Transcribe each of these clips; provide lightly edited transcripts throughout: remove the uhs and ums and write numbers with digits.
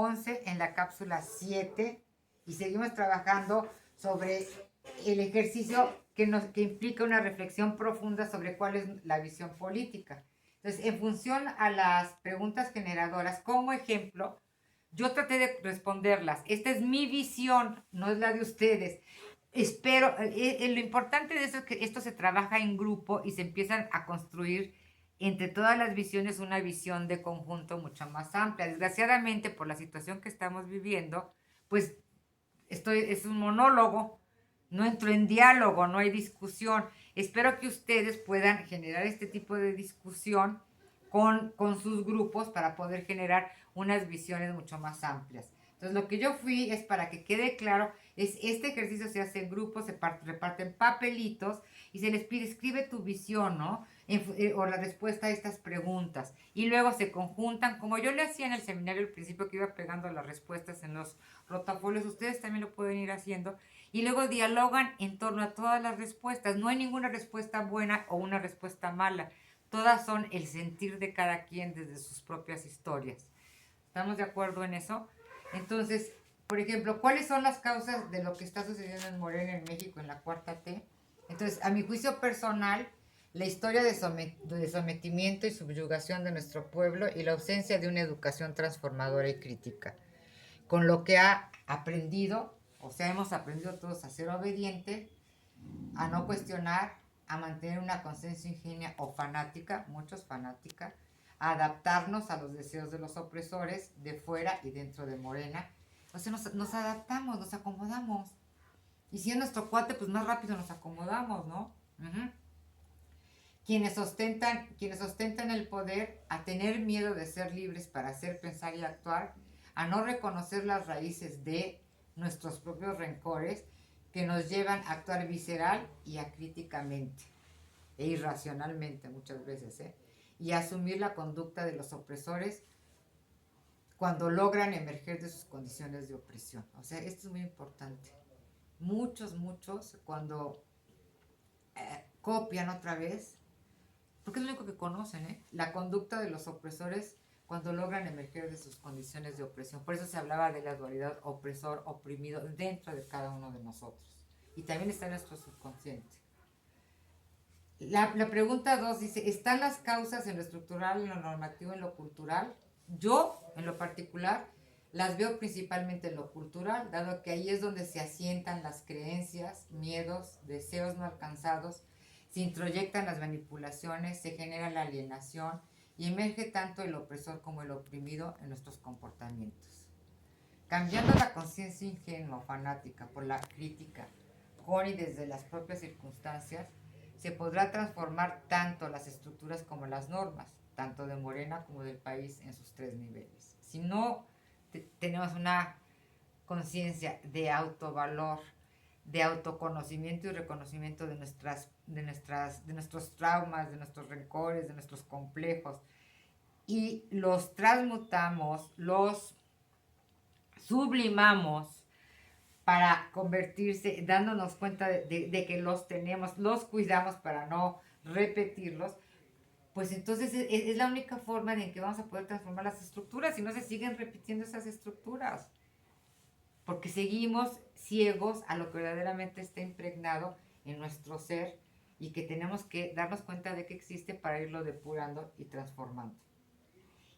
11 en la cápsula 7 y seguimos trabajando sobre el ejercicio que implica una reflexión profunda sobre cuál es la visión política. Entonces, en función a las preguntas generadoras, como ejemplo, yo traté de responderlas. Esta es mi visión, no es la de ustedes. Espero, lo importante de eso es que esto se trabaja en grupo y se empiezan a construir entre todas las visiones una visión de conjunto mucho más amplia. Desgraciadamente, por la situación que estamos viviendo, pues es un monólogo, no entro en diálogo, no hay discusión. Espero que ustedes puedan generar este tipo de discusión con sus grupos para poder generar unas visiones mucho más amplias. Entonces, lo que yo fui es para que quede claro, es este ejercicio se hace en grupos, se reparten papelitos y se les pide, escribe tu visión, ¿no? O la respuesta a estas preguntas. Y luego se conjuntan, como yo le hacía en el seminario al principio, que iba pegando las respuestas en los rotafolios, ustedes también lo pueden ir haciendo. Y luego dialogan en torno a todas las respuestas. No hay ninguna respuesta buena o una respuesta mala. Todas son el sentir de cada quien desde sus propias historias. ¿Estamos de acuerdo en eso? Entonces, por ejemplo, ¿cuáles son las causas de lo que está sucediendo en Morena, en México, en la cuarta T? Entonces, a mi juicio personal, la historia de sometimiento y subyugación de nuestro pueblo y la ausencia de una educación transformadora y crítica. Con lo que ha aprendido, o sea, hemos aprendido todos a ser obedientes, a no cuestionar, a mantener una conciencia ingénua o fanática, muchos fanática, a adaptarnos a los deseos de los opresores de fuera y dentro de Morena. O sea, nos adaptamos, nos acomodamos. Y si es nuestro cuate, pues más rápido nos acomodamos, ¿no? Uh-huh. Quienes ostentan el poder, a tener miedo de ser libres para hacer, pensar y actuar, a no reconocer las raíces de nuestros propios rencores que nos llevan a actuar visceral y acríticamente e irracionalmente muchas veces, y a asumir la conducta de los opresores cuando logran emerger de sus condiciones de opresión. O sea, esto es muy importante. Muchos, cuando copian otra vez, porque es lo único que conocen, la conducta de los opresores cuando logran emerger de sus condiciones de opresión. Por eso se hablaba de la dualidad opresor-oprimido dentro de cada uno de nosotros. Y también está en nuestro subconsciente. La pregunta 2 dice, ¿están las causas en lo estructural, en lo normativo, en lo cultural? Yo, en lo particular, las veo principalmente en lo cultural, dado que ahí es donde se asientan las creencias, miedos, deseos no alcanzados, se introyectan las manipulaciones, se genera la alienación y emerge tanto el opresor como el oprimido en nuestros comportamientos. Cambiando la conciencia ingenua, fanática, por la crítica, con y desde las propias circunstancias, se podrá transformar tanto las estructuras como las normas, tanto de Morena como del país en sus tres niveles. Si no tenemos una conciencia de autovalor, de autoconocimiento y reconocimiento de nuestros traumas, de nuestros rencores, de nuestros complejos, y los transmutamos, los sublimamos para convertirse, dándonos cuenta de que los tenemos, los cuidamos para no repetirlos, pues entonces es la única forma en que vamos a poder transformar las estructuras, si no se siguen repitiendo esas estructuras, porque seguimos ciegos a lo que verdaderamente está impregnado en nuestro ser y que tenemos que darnos cuenta de que existe para irlo depurando y transformando.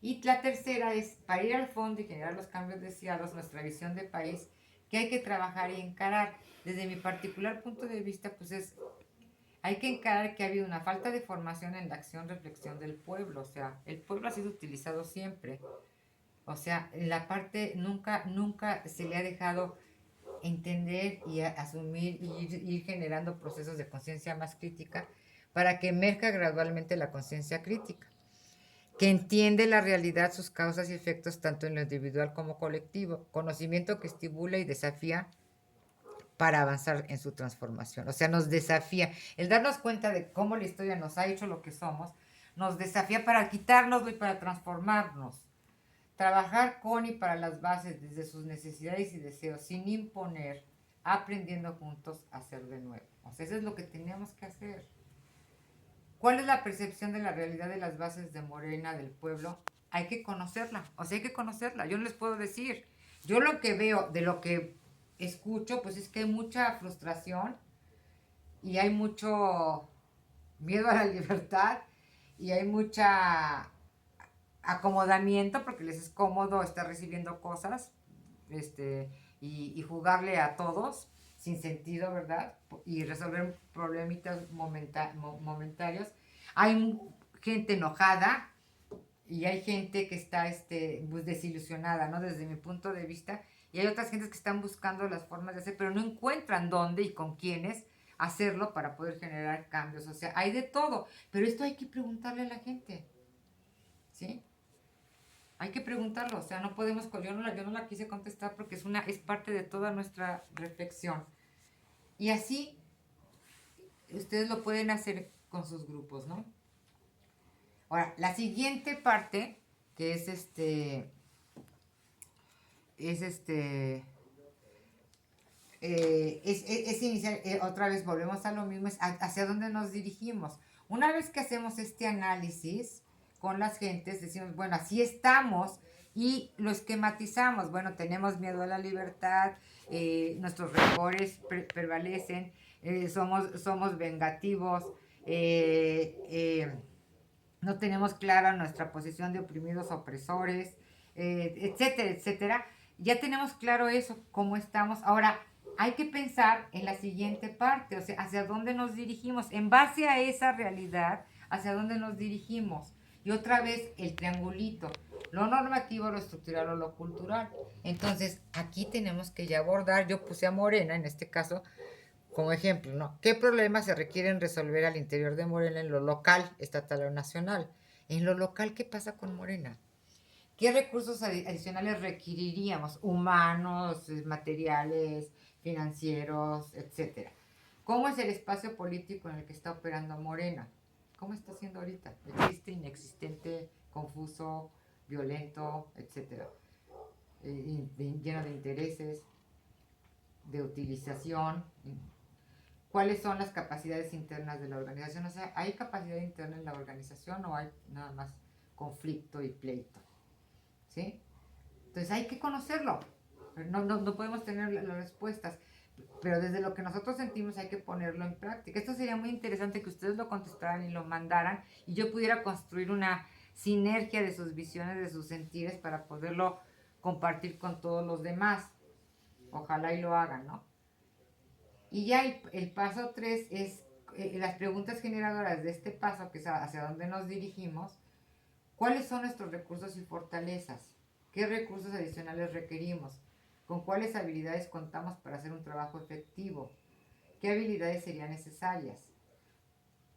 Y la tercera es, para ir al fondo y generar los cambios deseados, nuestra visión de país, que hay que trabajar y encarar. Desde mi particular punto de vista, pues hay que encarar que ha habido una falta de formación en la acción-reflexión del pueblo. O sea, el pueblo ha sido utilizado siempre. O sea, en la parte nunca se le ha dejado entender y asumir y ir generando procesos de conciencia más crítica para que emerja gradualmente la conciencia crítica, que entiende la realidad, sus causas y efectos tanto en lo individual como colectivo, conocimiento que estimula y desafía para avanzar en su transformación. O sea, nos desafía. El darnos cuenta de cómo la historia nos ha hecho lo que somos, nos desafía para quitárnoslo y para transformarnos. Trabajar con y para las bases desde sus necesidades y deseos, sin imponer, aprendiendo juntos a hacer de nuevo. O sea, eso es lo que tenemos que hacer. ¿Cuál es la percepción de la realidad de las bases de Morena, del pueblo, hay que conocerla, o sea, hay que conocerla, yo no les puedo decir. Yo lo que veo, de lo que escucho, pues es que hay mucha frustración y hay mucho miedo a la libertad y hay mucha acomodamiento porque les es cómodo estar recibiendo cosas y jugarle a todos sin sentido, ¿verdad? Y resolver problemitas momentarios. Hay gente enojada y hay gente que está pues desilusionada, ¿no? Desde mi punto de vista. Y hay otras gentes que están buscando las formas de hacer, pero no encuentran dónde y con quiénes hacerlo para poder generar cambios. O sea, hay de todo. Pero esto hay que preguntarle a la gente, ¿sí? Hay que preguntarlo, o sea, no podemos, yo no la quise contestar porque es parte de toda nuestra reflexión. Y así ustedes lo pueden hacer con sus grupos, ¿no? Ahora, la siguiente parte, que es es iniciar, otra vez volvemos a lo mismo, es hacia dónde nos dirigimos. Una vez que hacemos este análisis con las gentes, decimos, bueno, así estamos y lo esquematizamos. Bueno, tenemos miedo a la libertad, nuestros rencores prevalecen, somos vengativos, no tenemos clara nuestra posición de oprimidos opresores, etcétera, etcétera. Ya tenemos claro eso, cómo estamos. Ahora, hay que pensar en la siguiente parte, o sea, hacia dónde nos dirigimos. En base a esa realidad, hacia dónde nos dirigimos. Y otra vez el triangulito, lo normativo, lo estructural o lo cultural. Entonces, aquí tenemos que ya abordar, yo puse a Morena en este caso, como ejemplo, ¿no? ¿Qué problemas se requieren resolver al interior de Morena en lo local, estatal o nacional? En lo local, ¿qué pasa con Morena? ¿Qué recursos adicionales requeriríamos? Humanos, materiales, financieros, etcétera. ¿Cómo es el espacio político en el que está operando Morena? ¿Cómo está siendo ahorita? ¿Existe, inexistente, confuso, violento, etcétera? Lleno de intereses, de utilización. ¿Cuáles son las capacidades internas de la organización? O sea, ¿hay capacidad interna en la organización o hay nada más conflicto y pleito? ¿Sí? Entonces hay que conocerlo. No podemos tener las respuestas, pero desde lo que nosotros sentimos hay que ponerlo en práctica. Esto sería muy interesante que ustedes lo contestaran y lo mandaran y yo pudiera construir una sinergia de sus visiones, de sus sentires para poderlo compartir con todos los demás. Ojalá y lo hagan, ¿no? Y ya el paso 3 es las preguntas generadoras de este paso, que es hacia dónde nos dirigimos. ¿Cuáles son nuestros recursos y fortalezas? ¿Qué recursos adicionales requerimos? ¿Con cuáles habilidades contamos para hacer un trabajo efectivo? ¿Qué habilidades serían necesarias?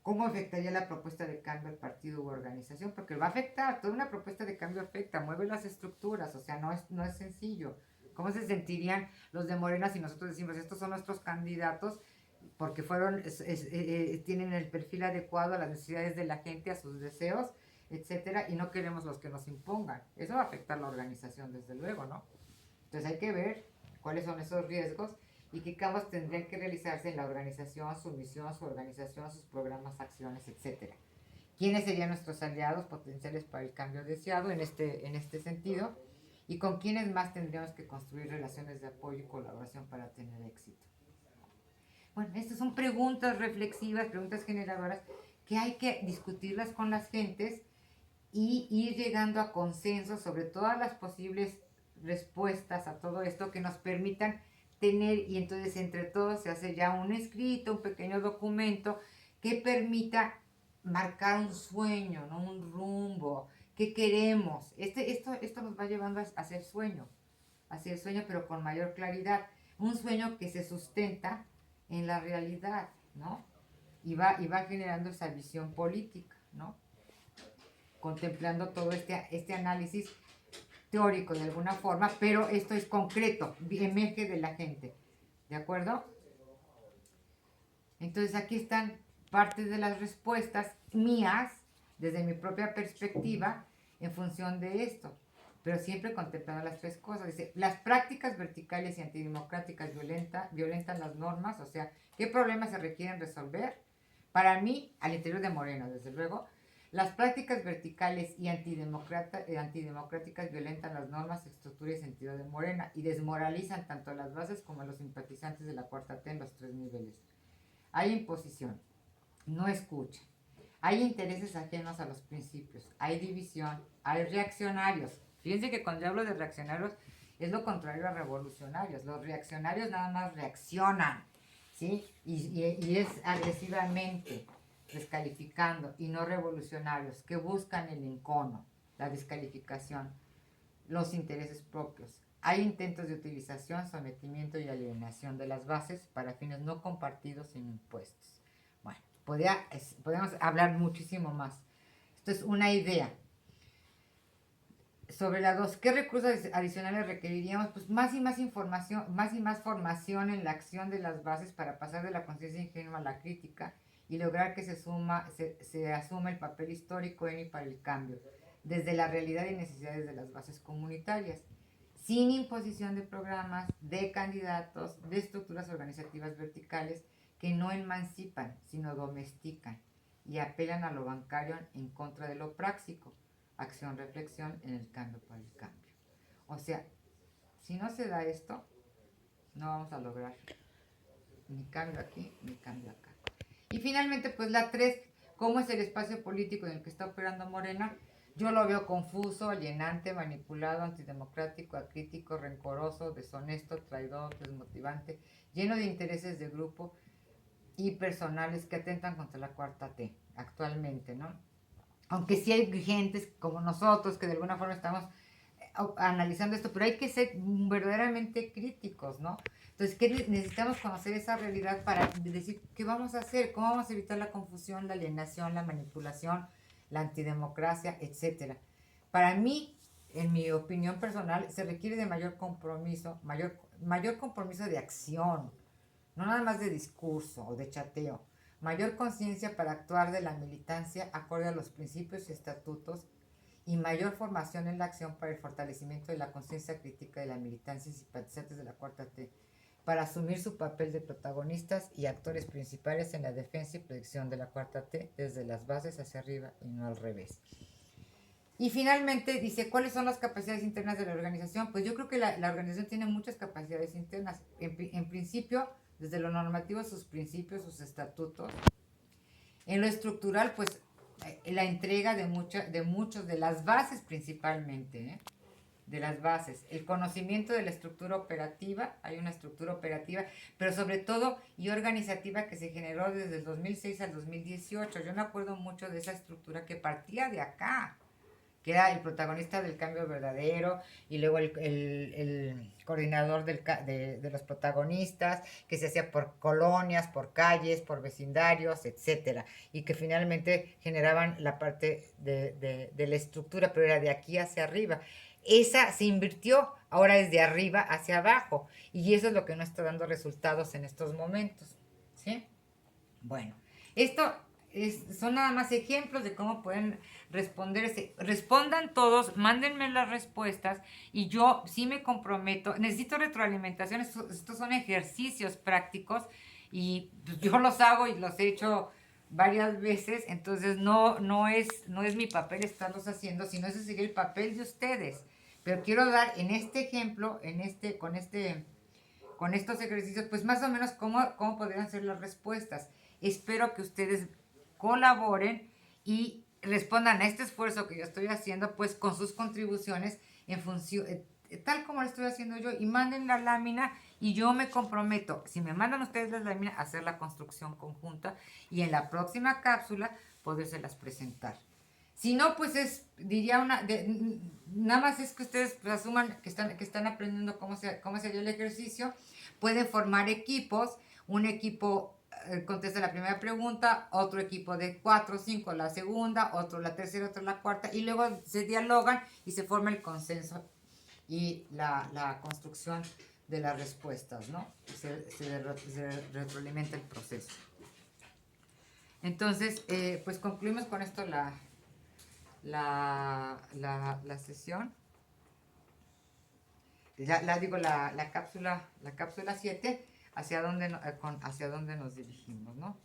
¿Cómo afectaría la propuesta de cambio al partido u organización? Porque va a afectar, toda una propuesta de cambio afecta, mueve las estructuras, o sea, no es sencillo. ¿Cómo se sentirían los de Morena si nosotros decimos, estos son nuestros candidatos porque tienen el perfil adecuado a las necesidades de la gente, a sus deseos, etcétera, y no queremos los que nos impongan? Eso va a afectar la organización, desde luego, ¿no? Entonces hay que ver cuáles son esos riesgos y qué cambios tendrían que realizarse en la organización, su misión, su organización, sus programas, acciones, etcétera. ¿Quiénes serían nuestros aliados potenciales para el cambio deseado en este sentido? ¿Y con quiénes más tendríamos que construir relaciones de apoyo y colaboración para tener éxito? Bueno, estas son preguntas reflexivas, preguntas generadoras que hay que discutirlas con las gentes y ir llegando a consensos sobre todas las posibles respuestas a todo esto que nos permitan tener, y entonces entre todos se hace ya un escrito, un pequeño documento que permita marcar un sueño, ¿no? Un rumbo, qué queremos. Esto nos va llevando a hacer sueño, pero con mayor claridad. Un sueño que se sustenta en la realidad, ¿no? Y va generando esa visión política, ¿no? Contemplando todo este análisis teórico de alguna forma, pero esto es concreto, emerge de la gente, ¿de acuerdo? Entonces aquí están partes de las respuestas mías, desde mi propia perspectiva, en función de esto, pero siempre contemplando las tres cosas. Dice, las prácticas verticales y antidemocráticas violentan las normas, o sea, ¿qué problemas se requieren resolver? Para mí, al interior de Moreno, desde luego, Las prácticas verticales y antidemocráticas violentan las normas, estructura y sentido de Morena y desmoralizan tanto a las bases como a los simpatizantes de la Cuarta T en los 3 niveles. Hay imposición, no escucha, hay intereses ajenos a los principios, hay división, hay reaccionarios. Fíjense que cuando yo hablo de reaccionarios es lo contrario a revolucionarios. Los reaccionarios nada más reaccionan, ¿sí? Y es agresivamente descalificando, y no revolucionarios que buscan el encono, la descalificación, los intereses propios. Hay intentos de utilización, sometimiento y alienación de las bases para fines no compartidos sin impuestos. Bueno, podemos hablar muchísimo más. Esto es una idea. Sobre la 2, ¿qué recursos adicionales requeriríamos? Pues más y más información, más y más formación en la acción de las bases para pasar de la conciencia ingenua a la crítica y lograr que se asuma el papel histórico en y para el cambio, desde la realidad y necesidades de las bases comunitarias, sin imposición de programas, de candidatos, de estructuras organizativas verticales que no emancipan, sino domestican y apelan a lo bancario en contra de lo práctico. Acción, reflexión en el cambio para el cambio. O sea, si no se da esto, no vamos a lograr ni cambio aquí, ni cambio acá. Y finalmente, pues la 3, ¿cómo es el espacio político en el que está operando Morena? Yo lo veo confuso, alienante, manipulado, antidemocrático, acrítico, rencoroso, deshonesto, traidor, desmotivante, lleno de intereses de grupo y personales que atentan contra la Cuarta T actualmente, ¿no? Aunque sí hay gentes como nosotros que de alguna forma estamos analizando esto, pero hay que ser verdaderamente críticos, ¿no? Entonces, ¿qué necesitamos conocer esa realidad para decir qué vamos a hacer? ¿Cómo vamos a evitar la confusión, la alienación, la manipulación, la antidemocracia, etcétera? Para mí, en mi opinión personal, se requiere de mayor compromiso, mayor compromiso de acción, no nada más de discurso o de chateo, mayor conciencia para actuar de la militancia acorde a los principios y estatutos y mayor formación en la acción para el fortalecimiento de la conciencia crítica de la militancia y simpatizantes de la Cuarta T, para asumir su papel de protagonistas y actores principales en la defensa y predicción de la Cuarta T desde las bases hacia arriba y no al revés. Y finalmente dice, ¿cuáles son las capacidades internas de la organización? Pues yo creo que la organización tiene muchas capacidades internas. En principio, desde lo normativo, sus principios, sus estatutos. En lo estructural, pues la entrega de muchos, de las bases principalmente, de las bases. El conocimiento de la estructura operativa, hay una estructura operativa, pero sobre todo y organizativa que se generó desde el 2006 al 2018. Yo me acuerdo mucho de esa estructura que partía de acá, que era el protagonista del cambio verdadero, y luego el coordinador de los protagonistas, que se hacía por colonias, por calles, por vecindarios, etcétera, y que finalmente generaban la parte de la estructura, pero era de aquí hacia arriba. Esa se invirtió, ahora es de arriba hacia abajo, y eso es lo que no está dando resultados en estos momentos, ¿sí? Bueno, esto son nada más ejemplos de cómo pueden responderse. Respondan todos, mándenme las respuestas y yo sí me comprometo. Necesito retroalimentación, estos son ejercicios prácticos y pues, yo los hago y los he hecho varias veces, entonces no es mi papel estarlos haciendo, sino ese sería el papel de ustedes. Pero quiero dar en este ejemplo, con estos ejercicios, pues más o menos cómo podrían ser las respuestas. Espero que ustedes colaboren y respondan a este esfuerzo que yo estoy haciendo, pues con sus contribuciones en función, tal como lo estoy haciendo yo, y manden la lámina y yo me comprometo, si me mandan ustedes la lámina, a hacer la construcción conjunta y en la próxima cápsula podérselas presentar. Si no, pues nada más es que ustedes pues, asuman que están aprendiendo cómo sería el ejercicio. Pueden formar equipos, un equipo contesta la primera pregunta, otro equipo de 4 o 5 la segunda, otro la tercera, otro la cuarta, y luego se dialogan y se forma el consenso y la construcción de las respuestas, ¿no? Se retroalimenta el proceso. Entonces, pues concluimos con esto la sesión, la cápsula 7, hacia dónde nos dirigimos, ¿no?